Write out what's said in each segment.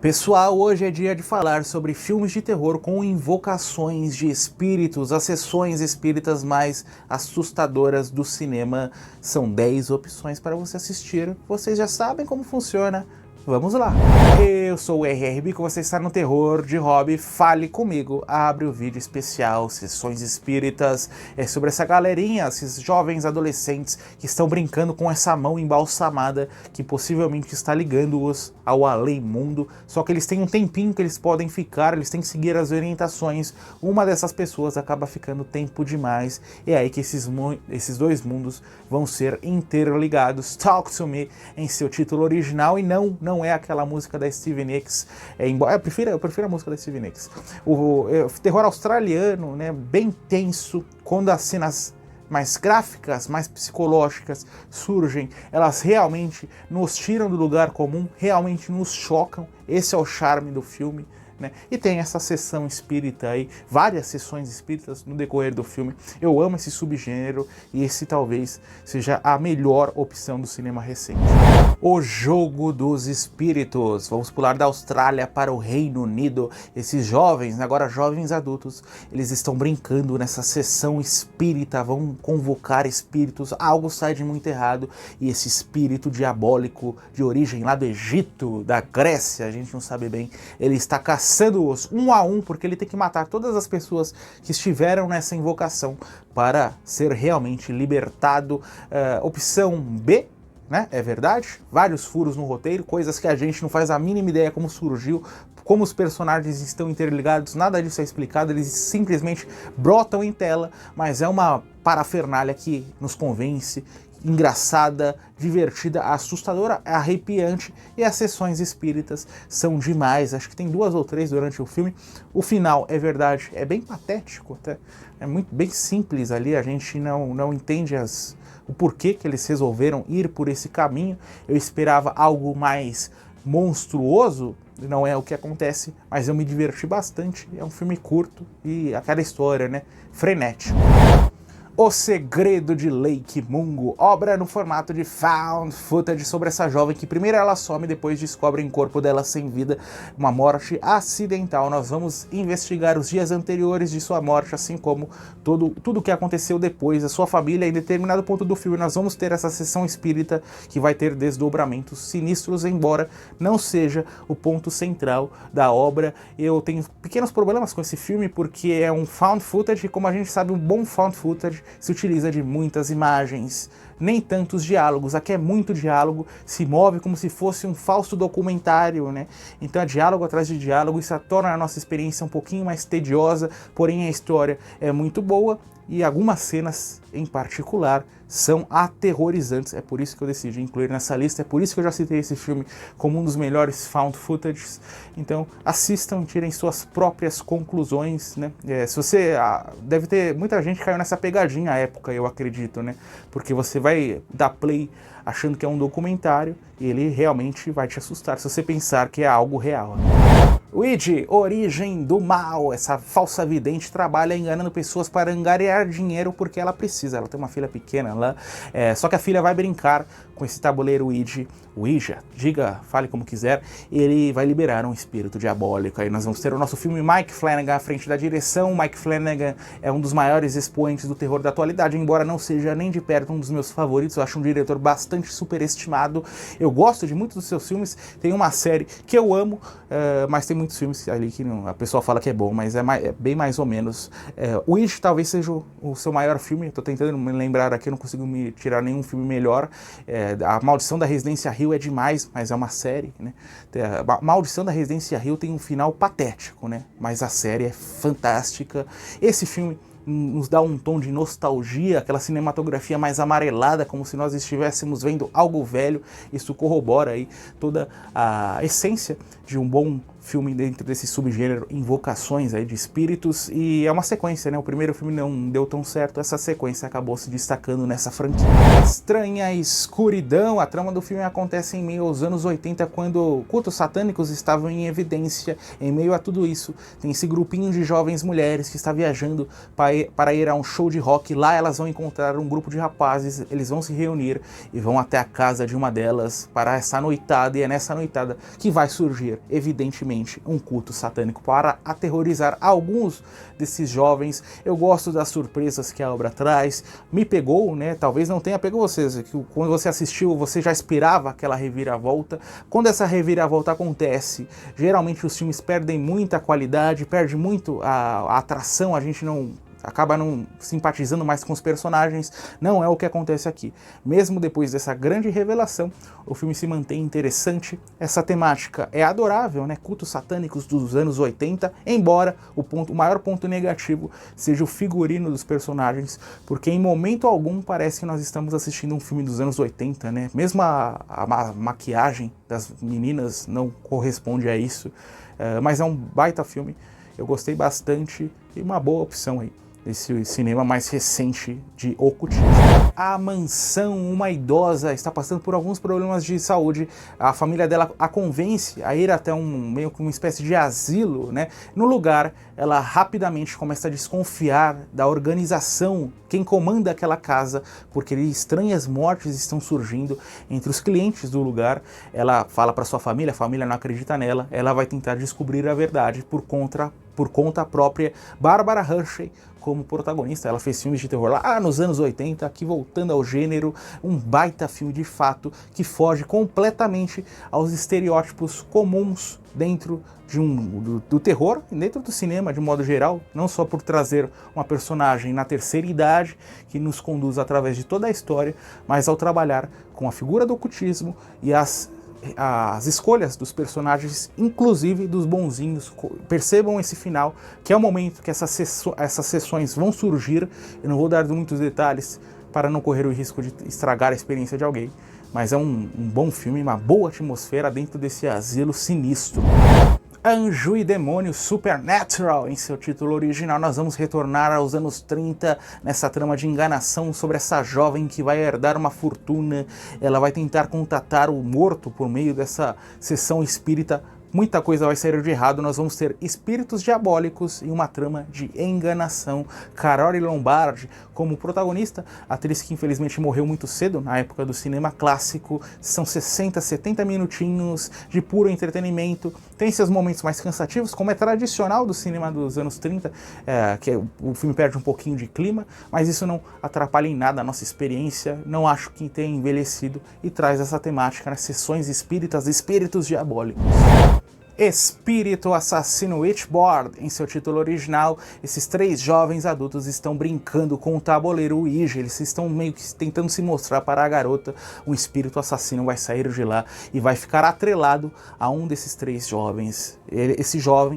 Pessoal, hoje é dia de falar sobre filmes de terror com invocações de espíritos, as sessões espíritas mais assustadoras do cinema. São 10 opções para você assistir, vocês já sabem como funciona. Vamos lá! Eu sou o RRB, que você está no Terror de Hobby, fale comigo. Abre o vídeo especial, Sessões Espíritas, é sobre essa galerinha, esses jovens adolescentes que estão brincando com essa mão embalsamada que possivelmente está ligando-os ao além-mundo, só que eles têm um tempinho que eles podem ficar, eles têm que seguir as orientações. Uma dessas pessoas acaba ficando tempo demais, e é aí que esses dois mundos vão ser interligados. Talk to Me em seu título original, e não é aquela música da Stevie Nicks. Eu prefiro a música da Stevie Nicks. O terror australiano, né, bem tenso, quando as cenas mais gráficas, mais psicológicas surgem, elas realmente nos tiram do lugar comum, realmente nos chocam. Esse é o charme do filme, né? E tem essa sessão espírita aí, várias sessões espíritas no decorrer do filme. Eu amo esse subgênero e esse talvez seja a melhor opção do cinema recente. O Jogo dos Espíritos. Vamos pular da Austrália para o Reino Unido. Esses jovens, agora jovens adultos, eles estão brincando nessa sessão espírita, vão convocar espíritos, algo sai de muito errado, e esse espírito diabólico de origem lá do Egito, da Grécia, a gente não sabe bem, ele está caçando-os um a um, porque ele tem que matar todas as pessoas que estiveram nessa invocação para ser realmente libertado. Opção B, né? É verdade, vários furos no roteiro, coisas que a gente não faz a mínima ideia como surgiu, como os personagens estão interligados, nada disso é explicado, eles simplesmente brotam em tela, mas é uma parafernália que nos convence, engraçada, divertida, assustadora, arrepiante, e as sessões espíritas são demais. Acho que tem 2 ou 3 durante o filme. O final, é verdade, é bem patético até, é muito bem simples ali, a gente não entende o porquê que eles resolveram ir por esse caminho. Eu esperava algo mais monstruoso, não é o que acontece, mas eu me diverti bastante. É um filme curto e aquela história, né, frenética. O Segredo de Lake Mungo, obra no formato de found footage sobre essa jovem que primeiro ela some e depois descobrem o corpo dela sem vida, uma morte acidental. Nós vamos investigar os dias anteriores de sua morte, assim como tudo o que aconteceu depois, a sua família. Em determinado ponto do filme nós vamos ter essa sessão espírita que vai ter desdobramentos sinistros, embora não seja o ponto central da obra. Eu tenho pequenos problemas com esse filme porque é um found footage, e como a gente sabe, um bom found footage se utiliza de muitas imagens, nem tantos diálogos. Aqui é muito diálogo, se move como se fosse um falso documentário, né? Então é diálogo atrás de diálogo, isso torna a nossa experiência um pouquinho mais tediosa, porém a história é muito boa e algumas cenas em particular são aterrorizantes. É por isso que eu decidi incluir nessa lista, é por isso que eu já citei esse filme como um dos melhores found footages. Então assistam, tirem suas próprias conclusões, né? Se você deve ter muita gente que caiu nessa pegadinha à época, eu acredito, né? Porque você vai dar play achando que é um documentário e ele realmente vai te assustar se você pensar que é algo real. Ouija, Origem do Mal. Essa falsa vidente trabalha enganando pessoas para angariar dinheiro porque ela precisa. Ela tem uma filha pequena lá, só que a filha vai brincar com esse tabuleiro Ouija, fale como quiser, ele vai liberar um espírito diabólico. Aí nós vamos ter o nosso filme Mike Flanagan à frente da direção. Mike Flanagan é um dos maiores expoentes do terror da atualidade, embora não seja nem de perto um dos meus favoritos. Eu acho um diretor bastante superestimado. Eu gosto de muitos dos seus filmes. Tem uma série que eu amo, mas tem muitos filmes ali que a pessoa fala que é bom, mas é bem mais ou menos. Ouija talvez seja o seu maior filme. Tô tentando me lembrar aqui, não consigo me tirar nenhum filme melhor. A Maldição da Residência Hill é demais, mas é uma série, né? A Maldição da Residência Hill tem um final patético, né? Mas a série é fantástica. Esse filme nos dá um tom de nostalgia, aquela cinematografia mais amarelada, como se nós estivéssemos vendo algo velho. Isso corrobora aí toda a essência de um bom filme dentro desse subgênero Invocações aí de Espíritos, e é uma sequência, né? O primeiro filme não deu tão certo, essa sequência acabou se destacando nessa franquia. Estranha Escuridão, a trama do filme acontece em meio aos anos 80, quando cultos satânicos estavam em evidência. Em meio a tudo isso, tem esse grupinho de jovens mulheres que está viajando para ir a um show de rock. Lá elas vão encontrar um grupo de rapazes, eles vão se reunir e vão até a casa de uma delas para essa noitada, e é nessa noitada que vai surgir, evidentemente, um culto satânico para aterrorizar alguns desses jovens. Eu gosto das surpresas que a obra traz, me pegou, né? Talvez não tenha pego vocês, que quando você assistiu você já esperava aquela reviravolta. Quando essa reviravolta acontece, geralmente os filmes perdem muita qualidade, perde muito a atração, a gente acaba não simpatizando mais com os personagens. Não é o que acontece aqui. Mesmo depois dessa grande revelação, o filme se mantém interessante. Essa temática é adorável, né? Cultos satânicos dos anos 80, embora o maior ponto negativo seja o figurino dos personagens, porque em momento algum parece que nós estamos assistindo um filme dos anos 80, né? Mesmo a maquiagem das meninas não corresponde a isso, mas é um baita filme. Eu gostei bastante e uma boa opção aí desse cinema mais recente de ocultismo. A Mansão, uma idosa está passando por alguns problemas de saúde. A família dela a convence a ir até meio que uma espécie de asilo, né? No lugar, ela rapidamente começa a desconfiar da organização, quem comanda aquela casa, porque estranhas mortes estão surgindo entre os clientes do lugar. Ela fala para sua família, a família não acredita nela, ela vai tentar descobrir a verdade por conta própria. Barbara Hershey como protagonista, ela fez filmes de terror lá nos anos 80, aqui voltando ao gênero, um baita filme de fato, que foge completamente aos estereótipos comuns dentro do terror, dentro do cinema de modo geral, não só por trazer uma personagem na terceira idade, que nos conduz através de toda a história, mas ao trabalhar com a figura do ocultismo e as escolhas dos personagens, inclusive dos bonzinhos. Percebam esse final, que é o momento que essas sessões vão surgir. Eu não vou dar muitos detalhes para não correr o risco de estragar a experiência de alguém, mas é um bom filme, uma boa atmosfera dentro desse asilo sinistro. Anjo e Demônio Supernatural, em seu título original. Nós vamos retornar aos anos 30 nessa trama de enganação sobre essa jovem que vai herdar uma fortuna. Ela vai tentar contatar o morto por meio dessa sessão espírita. Muita coisa vai sair de errado, nós vamos ter espíritos diabólicos e uma trama de enganação. Carole Lombardi como protagonista, atriz que infelizmente morreu muito cedo, na época do cinema clássico. São 60, 70 minutinhos de puro entretenimento. Tem seus momentos mais cansativos, como é tradicional do cinema dos anos 30, que o filme perde um pouquinho de clima, mas isso não atrapalha em nada a nossa experiência. Não acho que tenha envelhecido e traz essa temática nas sessões espíritas, espíritos diabólicos. Espírito Assassino Witchboard, em seu título original. Esses três jovens adultos estão brincando com o tabuleiro Ouija. Eles estão meio que tentando se mostrar para a garota. Um espírito assassino vai sair de lá e vai ficar atrelado a um desses três jovens.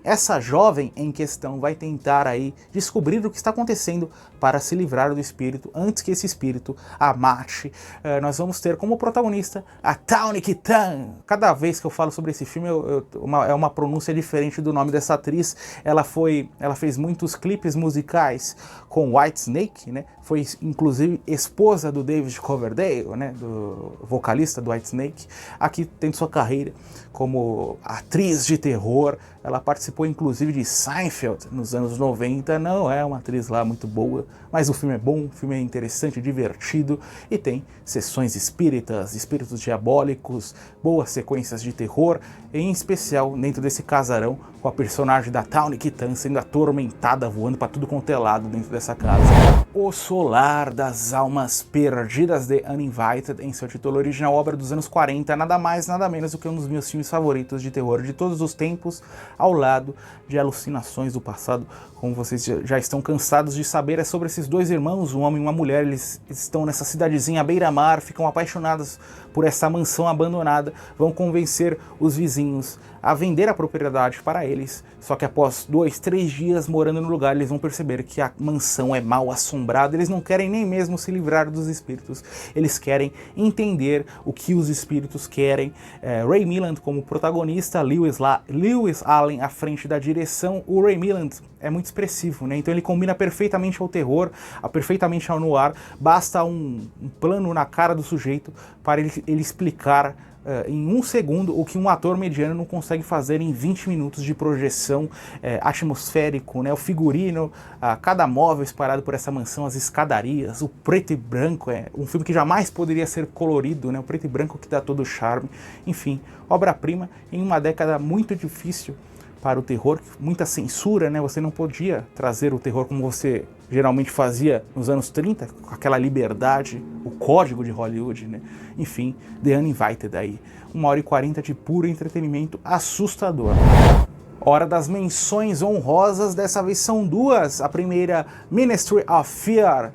Essa jovem em questão vai tentar aí descobrir o que está acontecendo para se livrar do espírito antes que esse espírito a mate. Nós vamos ter como protagonista a Tawny Kitaen. Cada vez que eu falo sobre esse filme é uma pronúncia diferente do nome dessa atriz. Ela fez muitos clipes musicais com Whitesnake, né? Foi inclusive esposa do David Coverdale, né? Do vocalista do Whitesnake. Aqui tem sua carreira como atriz de terror. Ela participou inclusive de Seinfeld nos anos 90. Não é uma atriz lá muito boa, mas o filme é bom, o filme é interessante, divertido e tem sessões espíritas, espíritos diabólicos, boas sequências de terror, em especial dentro desse casarão com a personagem da Tawny Kitaen sendo atormentada, voando para tudo quanto é lado dentro dessa casa. O Solar das Almas Perdidas, The Uninvited, em seu título original, obra dos anos 40, nada mais, nada menos do que um dos meus filmes favoritos de terror de todos os tempos, ao lado de Alucinações do Passado. Como vocês já estão cansados de saber, é sobre esses dois irmãos, um homem e uma mulher. Eles estão nessa cidadezinha à beira-mar, ficam apaixonados por essa mansão abandonada, vão convencer os vizinhos a vender a propriedade para eles, só que após 2, 3 dias morando no lugar, eles vão perceber que a mansão é mal assombrada assombrado, eles não querem nem mesmo se livrar dos espíritos, eles querem entender o que os espíritos querem. Ray Milland como protagonista, Lewis Allen à frente da direção. O Ray Milland é muito expressivo, né? Então ele combina perfeitamente ao terror, perfeitamente ao noir, basta um plano na cara do sujeito para ele explicar em 1 segundo o que um ator mediano não consegue fazer em 20 minutos de projeção atmosférico, né? O figurino, cada móvel espalhado por essa mansão, as escadarias, o preto e branco, um filme que jamais poderia ser colorido, né? O preto e branco que dá todo o charme. Enfim, obra-prima em uma década muito difícil para o terror, muita censura, né? Você não podia trazer o terror como você geralmente fazia nos anos 30, com aquela liberdade, o código de Hollywood, né? Enfim, The Uninvited aí. 1h40 de puro entretenimento assustador. Hora das menções honrosas, dessa vez são duas. A primeira, Ministry of Fear,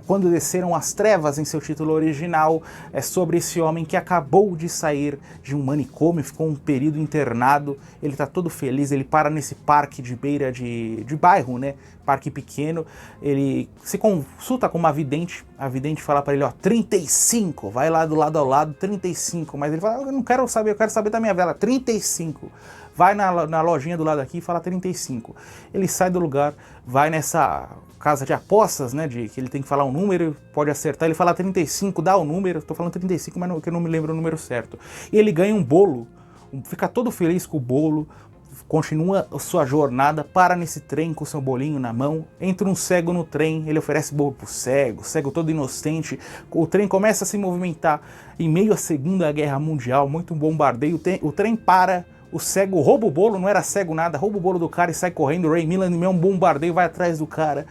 Quando Desceram as Trevas, em seu título original, é sobre esse homem que acabou de sair de um manicômio, ficou um período internado, ele tá todo feliz, ele para nesse parque de beira de bairro, né? Parque pequeno, ele se consulta com uma vidente, a vidente fala para ele, ó, 35, vai lá do lado ao lado, 35, mas ele fala, eu não quero saber, eu quero saber da minha vela, 35. Vai na lojinha do lado aqui e fala 35. Ele sai do lugar, vai nessa casa de apostas, né, que ele tem que falar um número, pode acertar, ele fala 35, dá o número, tô falando 35, mas eu não me lembro o número certo. E ele ganha um bolo, fica todo feliz com o bolo, continua a sua jornada, para nesse trem com o seu bolinho na mão, entra um cego no trem, ele oferece bolo pro cego, todo inocente, o trem começa a se movimentar em meio à Segunda Guerra Mundial, muito bombardeio, o trem para, o cego rouba o bolo, não era cego nada, rouba o bolo do cara e sai correndo, o Ray Milland é um bombardeio, vai atrás do cara,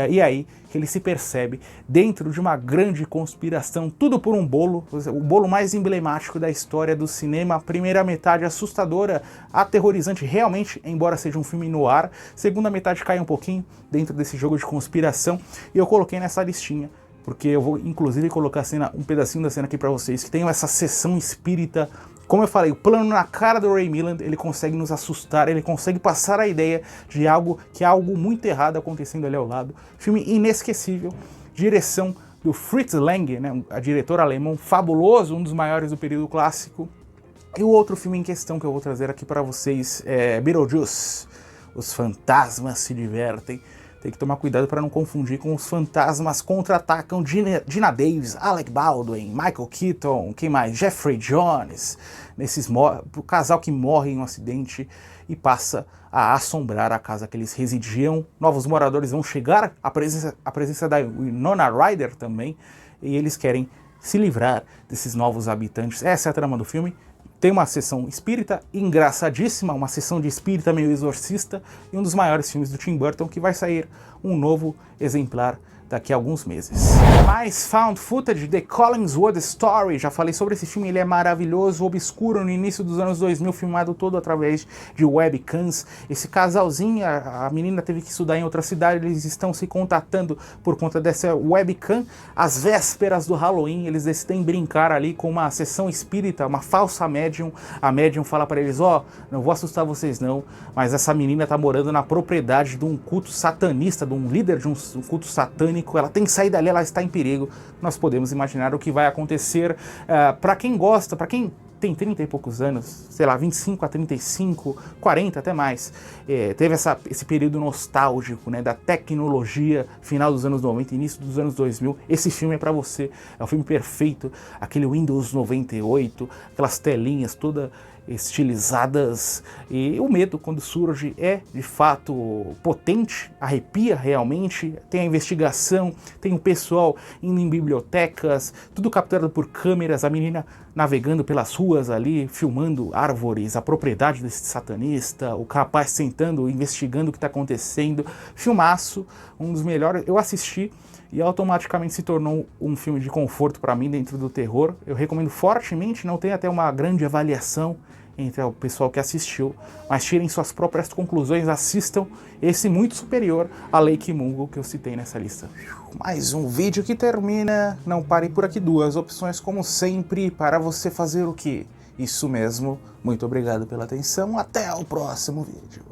e aí que ele se percebe dentro de uma grande conspiração, tudo por um bolo, o bolo mais emblemático da história do cinema, a primeira metade assustadora, aterrorizante realmente, embora seja um filme no ar, segunda metade cai um pouquinho dentro desse jogo de conspiração, e eu coloquei nessa listinha, porque eu vou inclusive colocar um pedacinho da cena aqui pra vocês, que tem essa sessão espírita. Como eu falei, o plano na cara do Ray Milland, ele consegue nos assustar, ele consegue passar a ideia de algo muito errado acontecendo ali ao lado. Filme inesquecível, direção do Fritz Lang, né, a diretor alemão, fabuloso, um dos maiores do período clássico. E o outro filme em questão que eu vou trazer aqui para vocês é Beetlejuice. Os fantasmas se divertem. Tem que tomar cuidado para não confundir com Os Fantasmas Contra-Atacam, Geena Davis, Alec Baldwin, Michael Keaton, quem mais? Jeffrey Jones, o casal que morre em um acidente e passa a assombrar a casa que eles residiam. Novos moradores vão chegar, a presença da Winona Ryder também, e eles querem se livrar desses novos habitantes. Essa é a trama do filme. Tem uma sessão espírita engraçadíssima, uma sessão de espírita meio exorcista, e um dos maiores filmes do Tim Burton, que vai sair um novo exemplar daqui a alguns meses. Mais found footage, The Collingswood Story, já falei sobre esse filme, ele é maravilhoso, obscuro, no início dos anos 2000, filmado todo através de webcams. Esse casalzinho, a menina teve que estudar em outra cidade, eles estão se contatando por conta dessa webcam. Às vésperas do Halloween, eles decidem brincar ali com uma sessão espírita, uma falsa médium. A médium fala para eles, ó, não vou assustar vocês não, mas essa menina tá morando na propriedade de um culto satanista, de um líder de um culto satânico, ela tem que sair dali, ela está em perigo. Nós podemos imaginar o que vai acontecer. Para quem gosta, para quem tem 30 e poucos anos, sei lá, 25 a 35, 40 até mais, teve esse período nostálgico, né, da tecnologia, final dos anos 90, início dos anos 2000, esse filme é para você, é o filme perfeito, aquele Windows 98, aquelas telinhas todas estilizadas, e o medo quando surge é de fato potente, arrepia realmente, tem a investigação, tem o pessoal indo em bibliotecas, tudo capturado por câmeras, a menina navegando pelas ruas ali, filmando árvores, a propriedade desse satanista, o rapaz sentando, investigando o que está acontecendo, filmaço, um dos melhores, eu assisti e automaticamente se tornou um filme de conforto para mim dentro do terror. Eu recomendo fortemente, não tem até uma grande avaliação entre o pessoal que assistiu, mas tirem suas próprias conclusões, assistam esse muito superior a Lake Mungo que eu citei nessa lista. Mais um vídeo que termina, não pare por aqui, duas opções como sempre para você fazer o quê? Isso mesmo, muito obrigado pela atenção, até o próximo vídeo.